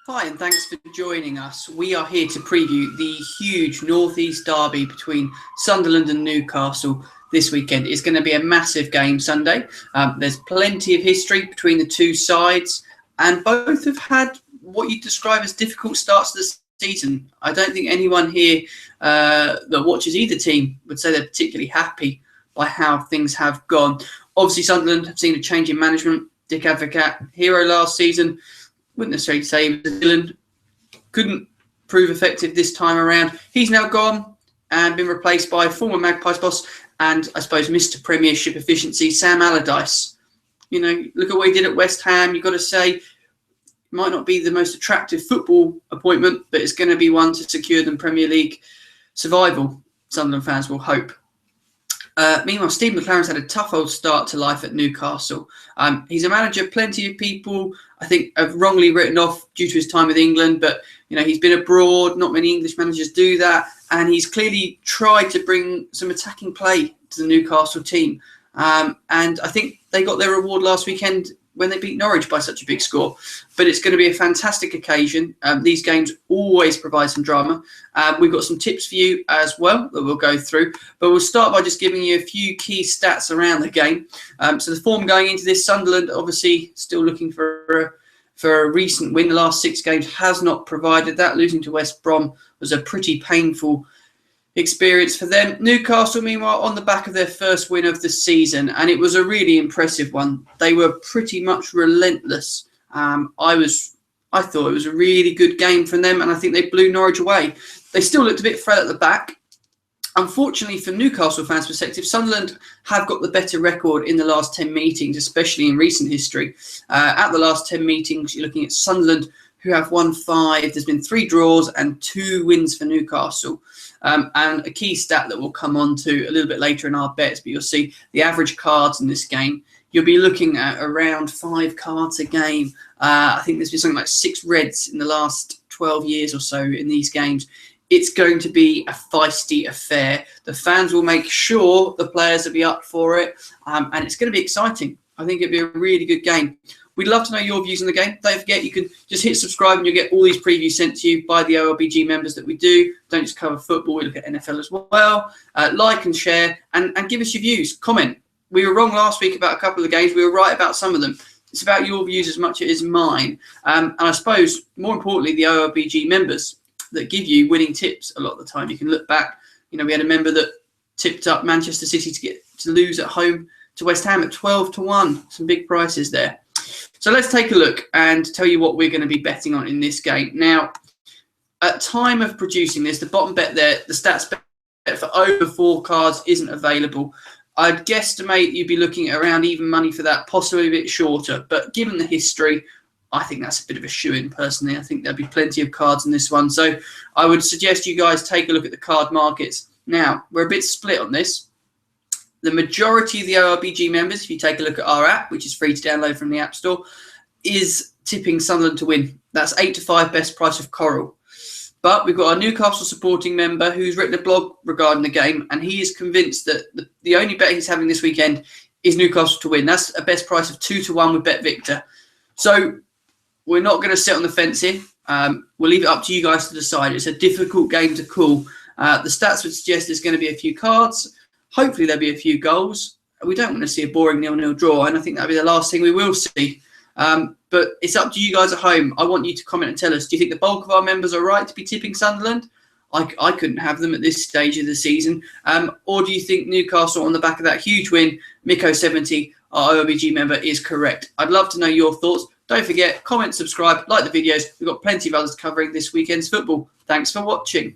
Hi, and thanks for joining us. We are here to preview the huge North-East derby between Sunderland and Newcastle this weekend. It's going to be a massive game Sunday. There's plenty of history between the two sides, and both have had what you describe as difficult starts to the season. I don't think anyone here that watches either team would say they're particularly happy by how things have gone. Obviously, Sunderland have seen a change in management. Dick Advocat, hero last season. Wouldn't necessarily say he was a villain. Couldn't prove effective this time around. He's now gone and been replaced by former Magpies boss and I suppose Mr. Premiership efficiency, Sam Allardyce. You know, look at what he did at West Ham. You've got to say, it might not be the most attractive football appointment, but it's going to be one to secure them Premier League survival, Sunderland fans will hope. Meanwhile, Steve McLaren's had a tough old start to life at Newcastle. He's a manager plenty of people, I think, have wrongly written off due to his time with England. But, you know, he's been abroad. Not many English managers do that. And he's clearly tried to bring some attacking play to the Newcastle team. And I think they got their reward last weekend when they beat Norwich by such a big score. But it's going to be a fantastic occasion. These games always provide some drama. We've got some tips for you as well that we'll go through. But we'll start by just giving you a few key stats around the game. So the form going into this, Sunderland obviously still looking for a recent win. The last 6 games has not provided that. Losing to West Brom was a pretty painful experience for them. Newcastle, meanwhile, on the back of their first win of the season, and it was a really impressive one. They were pretty much relentless. I thought it was a really good game from them, and I think they blew Norwich away. They still looked a bit frail at the back. Unfortunately, from Newcastle fans' perspective, Sunderland have got the better record in the last 10 meetings, especially in recent history. At the last 10 meetings, you're looking at Sunderland, who have won 5. There's been 3 draws and 2 wins for Newcastle. And a key stat that we'll come on to a little bit later in our bets, but you'll see the average cards in this game. You'll be looking at around 5 cards a game. I think there's been something like 6 reds in the last 12 years or so in these games. It's going to be a feisty affair. The fans will make sure the players will be up for it. And it's going to be exciting. I think it'll be a really good game. We'd love to know your views on the game. Don't forget, you can just hit subscribe and you'll get all these previews sent to you by the OLBG members that we do. Don't just cover football, we look at NFL as well. Like and share and give us your views. Comment. We were wrong last week about a couple of games. We were right about some of them. It's about your views as much as it is mine. And I suppose, more importantly, the OLBG members that give you winning tips a lot of the time. You can look back. You know, we had a member that tipped up Manchester City to lose at home to West Ham at 12-1. Some big prices there. So let's take a look and tell you what we're going to be betting on in this game. Now, at time of producing this, the bottom bet there, the stats bet for over 4 cards isn't available. I'd guesstimate you'd be looking at around even money for that, possibly a bit shorter. But given the history, I think that's a bit of a shoo-in personally. I think there'll be plenty of cards in this one. So I would suggest you guys take a look at the card markets. Now, we're a bit split on this. The majority of the OLBG members, if you take a look at our app, which is free to download from the App Store, is tipping Sunderland to win. That's 8-5 best price of Coral. But we've got our Newcastle supporting member who's written a blog regarding the game, and he is convinced that the only bet he's having this weekend is Newcastle to win. That's a best price of 2-1 with Bet Victor. So we're not going to sit on the fence here. We'll leave it up to you guys to decide. It's a difficult game to call. The stats would suggest there's going to be a few cards. Hopefully there'll be a few goals. We don't want to see a boring 0-0 draw, and I think that'll be the last thing we will see. But it's up to you guys at home. I want you to comment and tell us, do you think the bulk of our members are right to be tipping Sunderland? I couldn't have them at this stage of the season. Or do you think Newcastle, on the back of that huge win, Miko70, our OBG member, is correct? I'd love to know your thoughts. Don't forget, comment, subscribe, like the videos. We've got plenty of others covering this weekend's football. Thanks for watching.